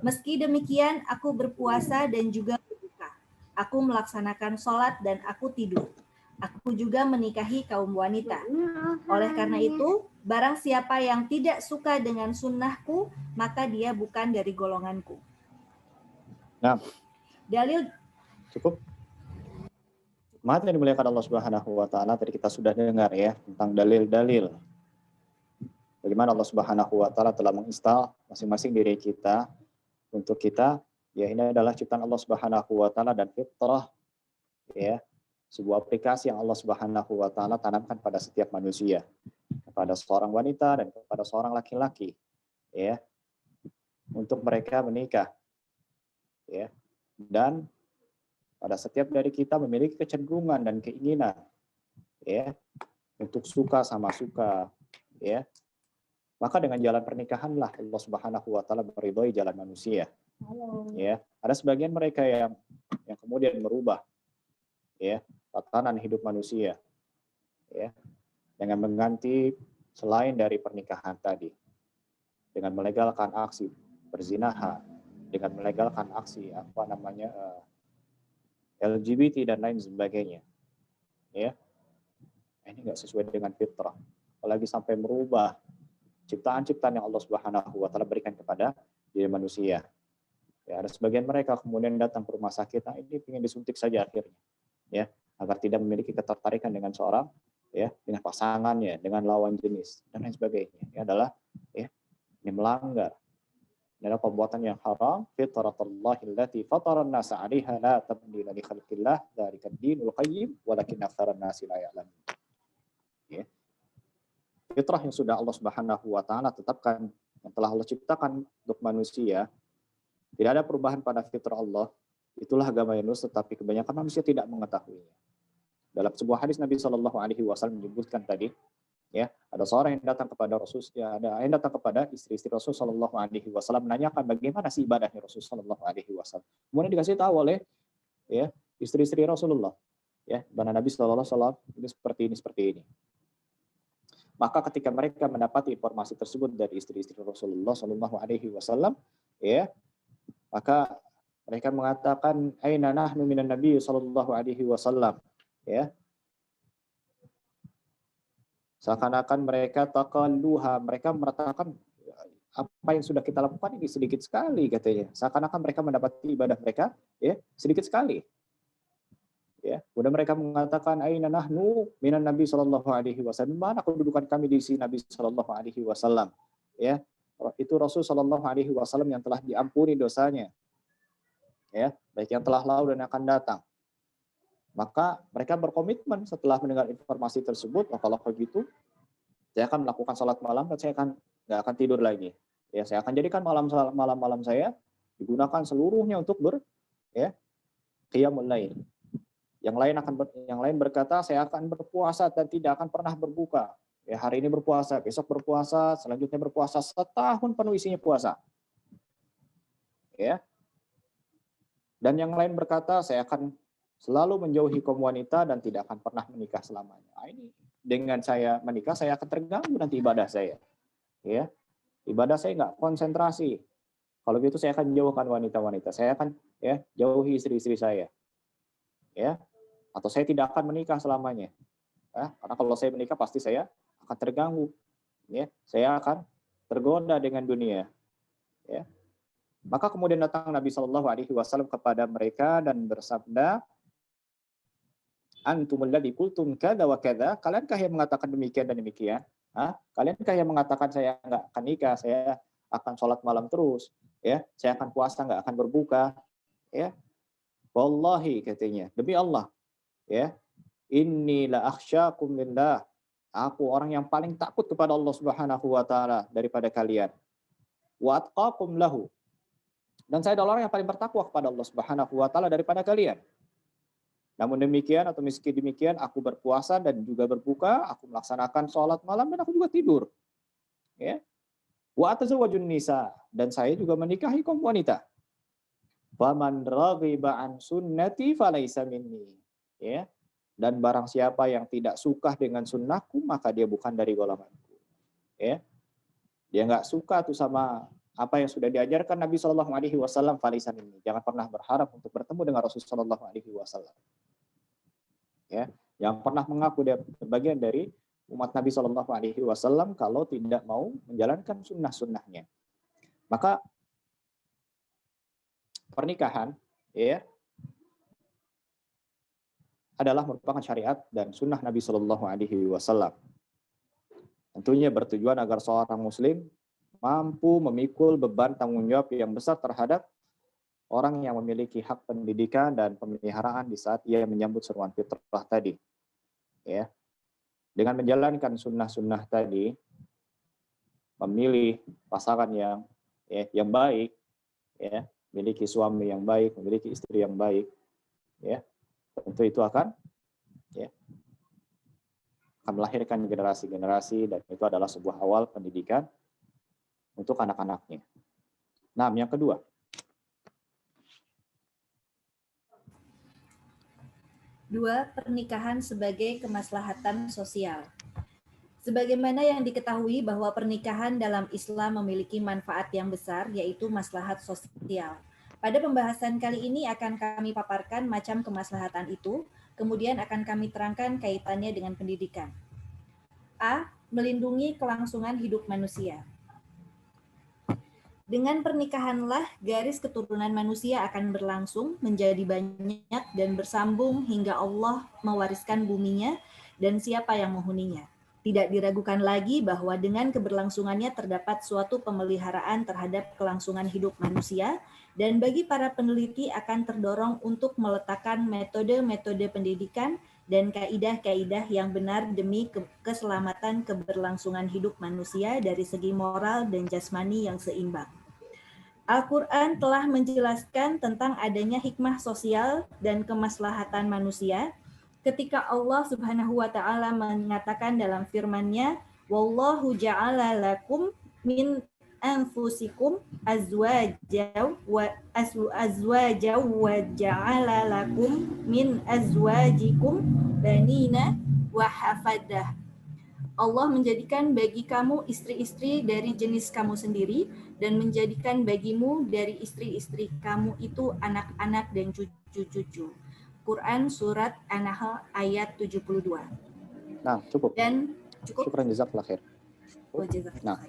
Meski demikian, aku berpuasa dan juga berbuka. Aku melaksanakan sholat dan aku tidur. Aku juga menikahi kaum wanita. Oleh karena itu, barang siapa yang tidak suka dengan sunnahku, maka dia bukan dari golonganku. Nah, dalil cukup. Jemaat yang dimuliakan Allah Subhanahu wa taala, tadi kita sudah dengar ya tentang dalil-dalil. Bagaimana Allah Subhanahu wa taala telah menginstal masing-masing diri kita untuk kita, ya ini adalah ciptaan Allah Subhanahu wa taala dan fitrah, ya. Sebuah aplikasi yang Allah Subhanahu wa taala tanamkan pada setiap manusia, kepada seorang wanita dan kepada seorang laki-laki, ya. Untuk mereka menikah. Ya. Dan pada setiap dari kita memiliki kecenderungan dan keinginan, ya, untuk suka sama suka, ya. Maka dengan jalan pernikahanlah Allah Subhanahu wa taala meridhoi jalan manusia. Ya, ada sebagian mereka yang kemudian merubah, ya, tatanan hidup manusia, ya, dengan mengganti selain dari pernikahan tadi, dengan melegalkan aksi perzinahan, dengan melegalkan aksi LGBT dan lain sebagainya, ya. Ini nggak sesuai dengan fitrah, apalagi sampai merubah ciptaan-ciptaan yang Allah Subhanahu wa taala berikan kepada diri manusia. Ya, ada sebagian mereka kemudian datang ke rumah sakit, nah ini ingin disuntik saja akhirnya, ya, agar tidak memiliki ketertarikan dengan seorang, ya, dengan pasangannya, dengan lawan jenis dan lain sebagainya. Ini adalah, ya, ini melanggar. Ini adalah perbuatan yang haram. Fitratullahi allati fatara an-nasa 'alaiha la tabdila li khalqillah dzalika ad-dinul qayyim walakin aktsaran nasi la ya'lamun. Ya. Fitrah yang sudah Allah Subhanahu wa taala tetapkan, yang telah Allah ciptakan untuk manusia, tidak ada perubahan pada fitrah Allah. Itulah agama yang lurus, tetapi kebanyakan manusia tidak mengetahuinya. Dalam sebuah hadis Nabi Shallallahu Alaihi Wasallam menyebutkan tadi, ya, ada seorang yang datang kepada Rasul, ya, ada yang datang kepada istri-istri Rasul Shallallahu Alaihi Wasallam menanyakan bagaimana sih ibadahnya Rasul Shallallahu Alaihi Wasallam. Kemudian dikasih tahu oleh, ya, istri-istri Rasulullah, ya, ibadah Nabi Shallallahu Alaihi Wasallam ini seperti ini. Maka ketika mereka mendapati informasi tersebut dari istri-istri Rasulullah Shallallahu Alaihi Wasallam, ya, maka mereka mengatakan, aina nahnu minan Nabi sallallahu alaihi wasallam, ya. Seakan-akan mereka taqalluha, mereka mengatakan apa yang sudah kita lakukan ini sedikit sekali katanya. Seakan-akan mereka mendapati ibadah mereka, ya, sedikit sekali. Ya, kemudian mereka mengatakan aina nahnu minan Nabi sallallahu alaihi wasallam, mana kedudukan kami di sisi Nabi sallallahu alaihi wasallam, ya. Itu Rasul sallallahu alaihi wasallam yang telah diampuni dosanya, ya, baik yang telah lalu dan akan datang. Maka mereka berkomitmen setelah mendengar informasi tersebut, oh, kalau begitu saya akan melakukan salat malam dan saya nggak akan tidur lagi. Ya, saya akan jadikan malam saya digunakan seluruhnya untuk qiyamul lail. Yang lain berkata, saya akan berpuasa dan tidak akan pernah berbuka. Ya, hari ini berpuasa, besok berpuasa, selanjutnya berpuasa, setahun penuh isinya puasa. Ya. Dan yang lain berkata, saya akan selalu menjauhi kaum wanita dan tidak akan pernah menikah selamanya. Nah, ini dengan saya menikah, saya akan terganggu nanti ibadah saya. Ya, ibadah saya nggak konsentrasi. Kalau gitu saya akan jauhkan wanita-wanita. Saya akan jauhi istri-istri saya. Ya, atau saya tidak akan menikah selamanya. Ya, karena kalau saya menikah pasti saya akan terganggu. Ya, saya akan tergoda dengan dunia. Ya. Maka kemudian datang Nabi Shallallahu Alaihi Wasallam kepada mereka dan bersabda, antumul ladzi qultum kada wa kada, kaliankah yang mengatakan demikian dan demikian? Kaliankah yang mengatakan saya nggak akan nikah, saya akan sholat malam terus, ya, saya akan puasa nggak akan berbuka, ya? Wallahi katanya, demi Allah, ya, inni la akhsyakum lillah. Aku orang yang paling takut kepada Allah Subhanahu wa taala daripada kalian. Wa atqakum lahu. Dan saya adalah orang yang paling bertakwa kepada Allah Subhanahu wa taala daripada kalian. Namun demikian atau meski demikian aku berpuasa dan juga berbuka, aku melaksanakan sholat malam dan aku juga tidur. Ya. Wa atazawwajun nisa, dan saya juga menikahi kaum wanita. Faman raghiba an sunnati falaysa minni. Ya. Dan barang siapa yang tidak suka dengan sunnahku, maka dia bukan dari golonganku. Ya. Dia nggak suka tuh sama apa yang sudah diajarkan Nabi Shallallahu Alaihi Wasallam, falaysa minni. Jangan pernah berharap untuk bertemu dengan Rasulullah Shallallahu Alaihi Wasallam. Ya, yang pernah mengaku dia bagian dari umat Nabi Shallallahu Alaihi Wasallam kalau tidak mau menjalankan sunnah-sunnahnya. Maka pernikahan, ya, adalah merupakan syariat dan sunnah Nabi Shallallahu Alaihi Wasallam. Tentunya bertujuan agar seorang Muslim mampu memikul beban tanggung jawab yang besar terhadap orang yang memiliki hak pendidikan dan pemeliharaan di saat ia menyambut seruan fitrah tadi. Ya, dengan menjalankan sunnah-sunnah tadi, memilih pasangan yang baik, ya, memiliki suami yang baik, memiliki istri yang baik, ya, tentu itu akan melahirkan generasi-generasi, dan itu adalah sebuah awal pendidikan untuk anak-anaknya. Nah, yang kedua. Dua, pernikahan sebagai kemaslahatan sosial. Sebagaimana yang diketahui bahwa pernikahan dalam Islam memiliki manfaat yang besar, yaitu maslahat sosial. Pada pembahasan kali ini akan kami paparkan macam kemaslahatan itu, kemudian akan kami terangkan kaitannya dengan pendidikan. A. Melindungi kelangsungan hidup manusia. Dengan pernikahanlah garis keturunan manusia akan berlangsung menjadi banyak dan bersambung hingga Allah mewariskan buminya dan siapa yang menghuninya. Tidak diragukan lagi bahwa dengan keberlangsungannya terdapat suatu pemeliharaan terhadap kelangsungan hidup manusia, dan bagi para peneliti akan terdorong untuk meletakkan metode-metode pendidikan dan kaidah-kaidah yang benar demi keselamatan keberlangsungan hidup manusia dari segi moral dan jasmani yang seimbang. Al-Quran telah menjelaskan tentang adanya hikmah sosial dan kemaslahatan manusia ketika Allah Subhanahu wa taala mengatakan dalam firman-Nya, wallahu ja'ala lakum min anfusikum azwajaw wa ja'ala lakum min azwajikum banina wa hafadah. Allah menjadikan bagi kamu istri-istri dari jenis kamu sendiri dan menjadikan bagimu dari istri-istri kamu itu anak-anak dan cucu-cucu. Quran Surat An-Nahl ayat 72. Nah, cukup. Dan cukup. Syukran jazakallah khair. Nah,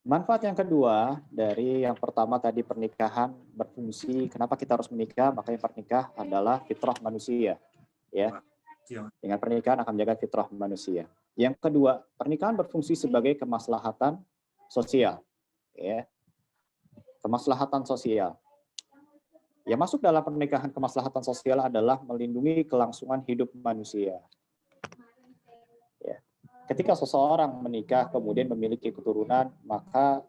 manfaat yang kedua dari yang pertama tadi pernikahan berfungsi, kenapa kita harus menikah? Makanya pernikahan adalah fitrah manusia. Ya. Dengan pernikahan akan menjaga fitrah manusia. Yang kedua, pernikahan berfungsi sebagai kemaslahatan sosial. Ya. Kemaslahatan sosial. Yang masuk dalam pernikahan kemaslahatan sosial adalah melindungi kelangsungan hidup manusia. Ya. Ketika seseorang menikah kemudian memiliki keturunan, maka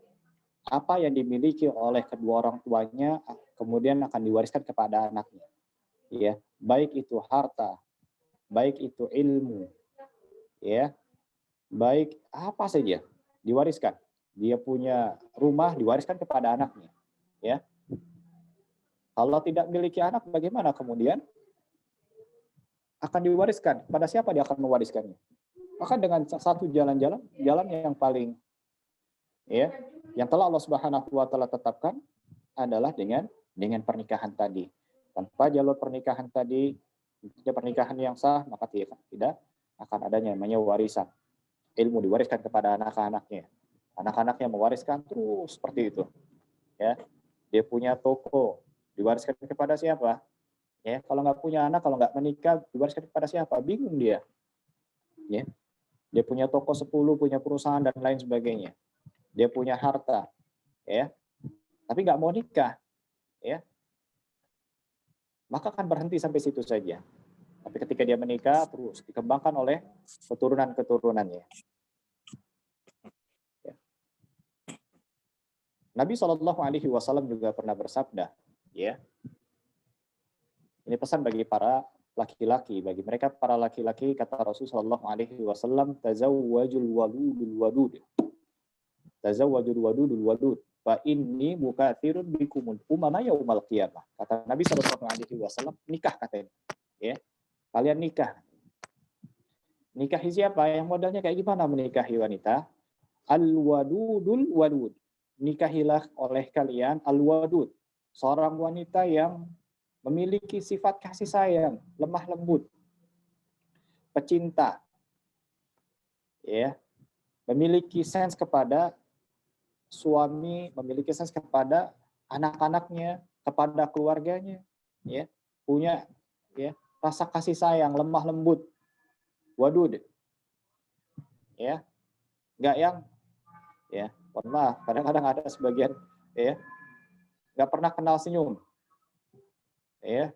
apa yang dimiliki oleh kedua orang tuanya kemudian akan diwariskan kepada anaknya. Ya, baik itu harta, baik itu ilmu, ya, baik apa saja diwariskan. Dia punya rumah diwariskan kepada anaknya, ya. Kalau tidak memiliki anak, bagaimana kemudian akan diwariskan? Pada siapa dia akan mewariskannya? Maka dengan satu jalan yang paling yang telah Allah Subhanahu wa taala tetapkan adalah dengan pernikahan tadi. Tanpa jalur pernikahan tadi, pernikahan yang sah, maka tidak akan adanya namanya warisan. Ilmu diwariskan kepada anak-anaknya. Anak-anaknya mewariskan terus seperti itu. Ya, dia punya toko, diwariskan kepada siapa? Ya, kalau nggak punya anak, kalau nggak menikah, diwariskan kepada siapa? Bingung dia. Ya, dia punya toko 10, punya perusahaan dan lain sebagainya. Dia punya harta, ya, tapi nggak mau nikah, ya, maka akan berhenti sampai situ saja. Tapi ketika dia menikah, terus dikembangkan oleh keturunan-keturunannya. Ya. Nabi SAW juga pernah bersabda, ya, ini pesan bagi para laki-laki, bagi mereka para laki-laki, kata Rasulullah SAW, tazawwajul wadudul wadud. Tazawwajul wadudul wadud. Fa inni mukatsirun bikumul umama yaumal qiyamah. Kata Nabi SAW, nikah katanya. Ya. Kalian nikah. Nikahi siapa? Yang modalnya kayak gimana menikahi wanita? Al-wadudul wadud. Nikahilah oleh kalian al-wadud. Seorang wanita yang memiliki sifat kasih sayang, lemah lembut, pecinta, ya, memiliki sense kepada suami, memiliki sense kepada anak-anaknya, kepada keluarganya, ya, punya ya rasa kasih sayang, lemah lembut, wadud, ya, nggak yang, ya, mohon maaf, kadang-kadang ada sebagian, ya, nggak pernah kenal senyum, ya,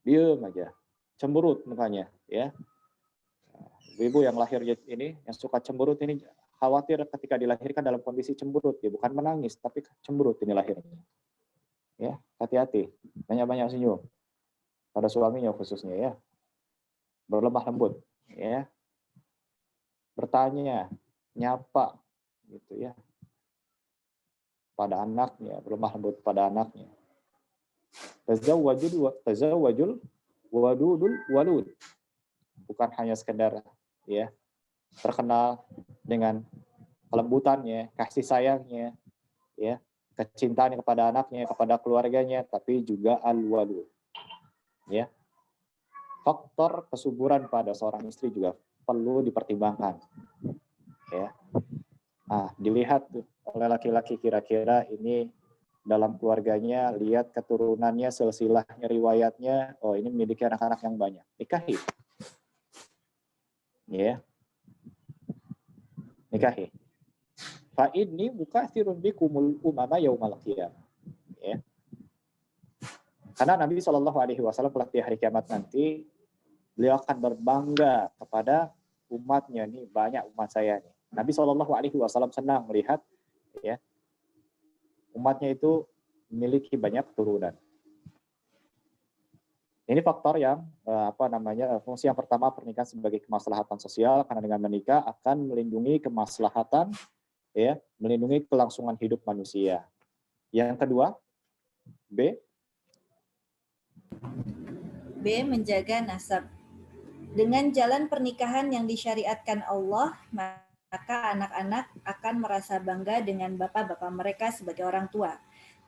diem aja, cemberut mukanya, ya. Ibu yang lahir ini, yang suka cemberut ini, khawatir ketika dilahirkan dalam kondisi cemberut, dia bukan menangis, tapi cemberut ini lahirnya. Ya, hati-hati, banyak-banyak senyum pada suaminya khususnya, ya. Berlemah lembut, ya. Bertanya, nyapa, gitu ya. Pada anaknya, berlemah lembut pada anaknya. Tazawwajul wadudul walud. Bukan hanya sekedar ya terkenal dengan kelembutannya, kasih sayangnya, ya, kecintaan kepada anaknya, kepada keluarganya, tapi juga al-walud. Ya. Faktor kesuburan pada seorang istri juga perlu dipertimbangkan. Ya. Nah, dilihat oleh laki-laki kira-kira ini dalam keluarganya, lihat keturunannya, silsilahnya, riwayatnya, oh ini memiliki anak-anak yang banyak. Nikahi. Ya. Nikahi. Fa inni mukatsirun bikumul umama yaumal qiyamah. Ya. Karena Nabi SAW kelak di hari kiamat nanti, beliau akan berbangga kepada umatnya nih, banyak umat saya nih. Nabi SAW senang melihat ya umatnya itu memiliki banyak keturunan. Ini faktor yang fungsi yang pertama pernikahan sebagai kemaslahatan sosial, karena dengan menikah akan melindungi kemaslahatan, ya, melindungi kelangsungan hidup manusia. Yang kedua, B, menjaga nasab. Dengan jalan pernikahan yang disyariatkan Allah, maka anak-anak akan merasa bangga dengan bapak-bapak mereka sebagai orang tua.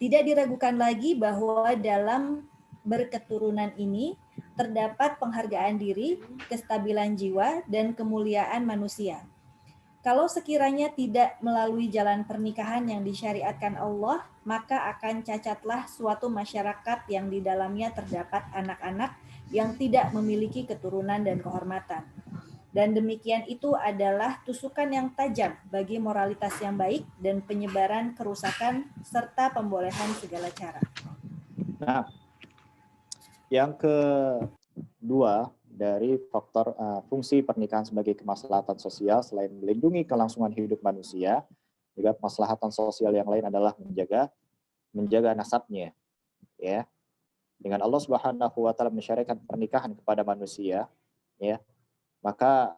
Tidak diragukan lagi bahwa dalam berketurunan ini terdapat penghargaan diri, kestabilan jiwa, dan kemuliaan manusia. Kalau sekiranya tidak melalui jalan pernikahan yang disyariatkan Allah, maka akan cacatlah suatu masyarakat yang di dalamnya terdapat anak-anak yang tidak memiliki keturunan dan kehormatan. Dan demikian itu adalah tusukan yang tajam bagi moralitas yang baik dan penyebaran kerusakan serta pembolehan segala cara. Nah, yang kedua dari faktor fungsi pernikahan sebagai kemaslahatan sosial, selain melindungi kelangsungan hidup manusia, juga kemaslahatan sosial yang lain adalah menjaga nasabnya, ya. Dengan Allah Subhanahu wa taala mensyariatkan pernikahan kepada manusia, ya, maka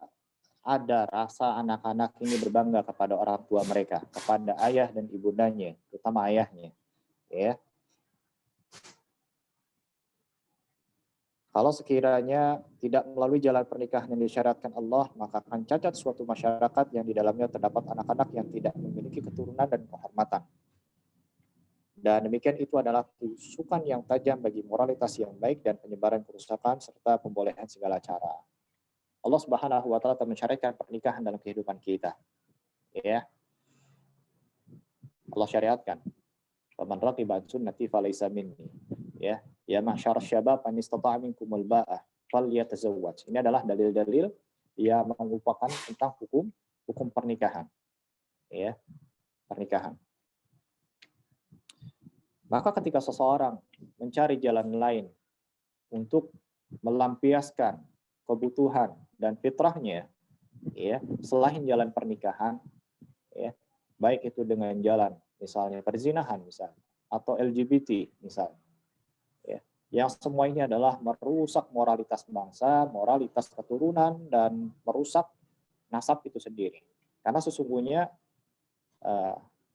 ada rasa anak-anak ini berbangga kepada orang tua mereka, kepada ayah dan ibundanya, terutama ayahnya, ya. Kalau sekiranya tidak melalui jalan pernikahan yang disyariatkan Allah, maka akan cacat suatu masyarakat yang di dalamnya terdapat anak-anak yang tidak memiliki keturunan dan kehormatan. Dan demikian itu adalah tusukan yang tajam bagi moralitas yang baik dan penyebaran kerusakan serta pembolehan segala cara. Allah Subhanahu wa taala telah mensyariatkan pernikahan dalam kehidupan kita. Ya. Allah syariatkan. Faman raqiba an sunnati falaysa minni. Ya, ya masyarakat syabab man istata'a minkumul ba'ah falyatazawwaj. Ini adalah dalil-dalil yang mengupakan tentang hukum pernikahan. Ya, pernikahan. Maka ketika seseorang mencari jalan lain untuk melampiaskan kebutuhan dan fitrahnya, ya, selain jalan pernikahan, ya, baik itu dengan jalan misalnya perzinahan misalnya atau LGBT misalnya, ya, yang semua ini adalah merusak moralitas bangsa, moralitas keturunan, dan merusak nasab itu sendiri. Karena sesungguhnya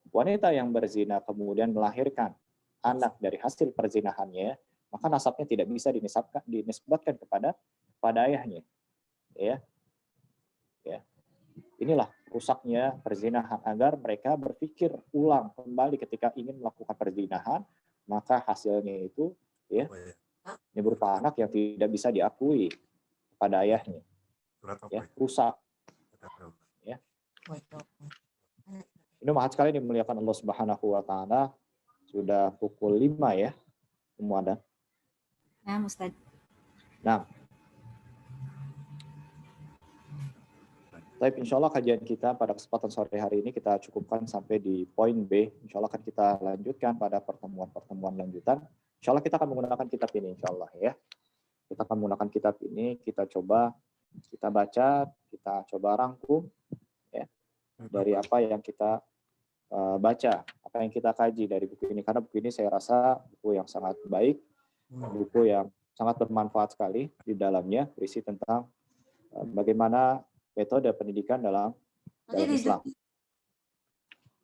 wanita yang berzina kemudian melahirkan anak dari hasil perzinahannya, maka nasabnya tidak bisa dinisbatkan kepada ayahnya. Ya. Ya. Inilah rusaknya perzinahan, agar mereka berpikir ulang kembali ketika ingin melakukan perzinahan, maka hasilnya itu ya ini berupa anak yang tidak bisa diakui kepada ayahnya. Ya, rusak. Ya. Ini mahat sekali dimuliakan Allah Subhanahu wa taala. Sudah pukul 5 ya, semua ada. Nah, Ustaz. Nah, tapi insya Allah kajian kita pada kesempatan sore hari ini kita cukupkan sampai di poin B. Insya Allah akan kita lanjutkan pada pertemuan-pertemuan lanjutan. Insya Allah kita akan menggunakan kitab ini, insya Allah ya. Kita akan menggunakan kitab ini, kita coba, kita baca, kita coba rangkum ya, dari apa yang kita baca, apa yang kita kaji dari buku ini. Karena buku ini saya rasa buku yang sangat baik, buku yang sangat bermanfaat sekali. Di dalamnya berisi tentang bagaimana metode pendidikan dalam Islam.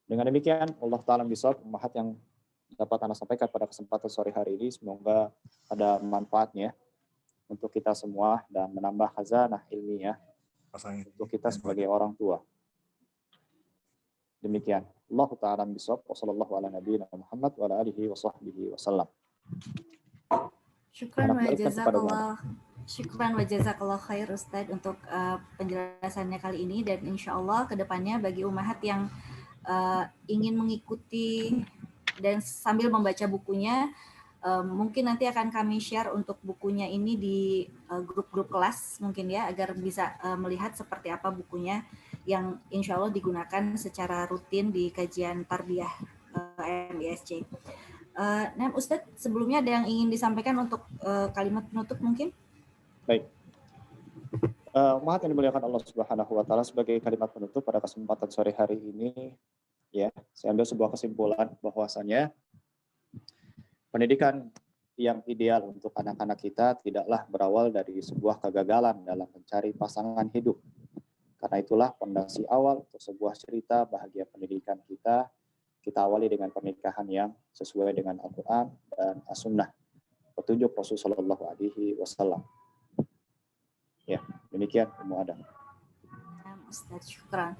Dengan demikian, Allah Ta'ala bisawab, mahat yang dapat Anda sampaikan pada kesempatan sore hari ini, semoga ada manfaatnya untuk kita semua dan menambah khazanah ilmiah untuk kita sebagai orang tua. Demikian. Allah Ta'ala bisawab. Wassallallahu ala nabiyina Muhammad wa ala alihi wa sahbihi wasallam. Syukran wa jazakallah khair Ustadz untuk penjelasannya kali ini, dan insya Allah kedepannya bagi ummahat yang ingin mengikuti dan sambil membaca bukunya, mungkin nanti akan kami share untuk bukunya ini di grup-grup kelas mungkin ya, agar bisa melihat seperti apa bukunya yang insya Allah digunakan secara rutin di kajian tarbiyah MISC. Nah, Ustadz, sebelumnya ada yang ingin disampaikan untuk kalimat penutup mungkin? Baik. Mahat yang dimuliakan Allah Subhanahu wa taala, sebagai kalimat penutup pada kesempatan sore hari ini ya, saya ambil sebuah kesimpulan bahwasanya pendidikan yang ideal untuk anak-anak kita tidaklah berawal dari sebuah kegagalan dalam mencari pasangan hidup. Karena itulah fondasi awal untuk sebuah cerita bahagia pendidikan kita awali dengan pernikahan yang sesuai dengan Al-Quran dan As-Sunnah, petunjuk Rasulullah Shallallahu Alaihi Wasallam. Ya, demikian Ummu Adam. Ustaz, syukran.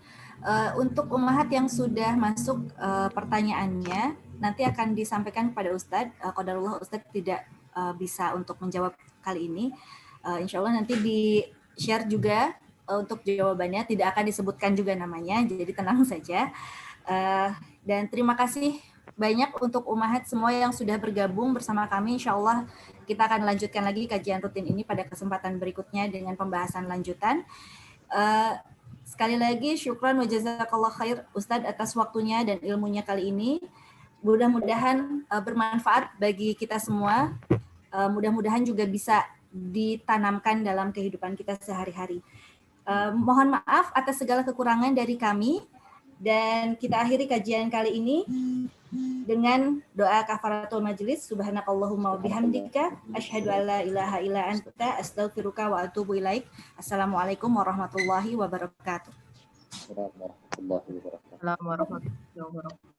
Untuk ummahat yang sudah masuk pertanyaannya, nanti akan disampaikan kepada Ustadz. Qadarullah Ustadz tidak bisa untuk menjawab kali ini. Insya Allah nanti di-share juga untuk jawabannya, tidak akan disebutkan juga namanya, jadi tenang saja. Dan terima kasih banyak untuk ummahat semua yang sudah bergabung bersama kami. Insya Allah kita akan lanjutkan lagi kajian rutin ini pada kesempatan berikutnya dengan pembahasan lanjutan. Sekali lagi syukran wa jazakallah khair Ustadz atas waktunya dan ilmunya kali ini. Mudah-mudahan bermanfaat bagi kita semua. Mudah-mudahan juga bisa ditanamkan dalam kehidupan kita sehari-hari. Mohon maaf atas segala kekurangan dari kami, dan kita akhiri kajian kali ini dengan doa kafaratul majlis. Subhanakallahumma wa bihamdika asyhadu an la ilaha illa anta astaghfiruka wa atubu ilaik. Assalamualaikum warahmatullahi wabarakatuh. Assalamualaikum warahmatullahi wabarakatuh. Assalamualaikum warahmatullahi wabarakatuh.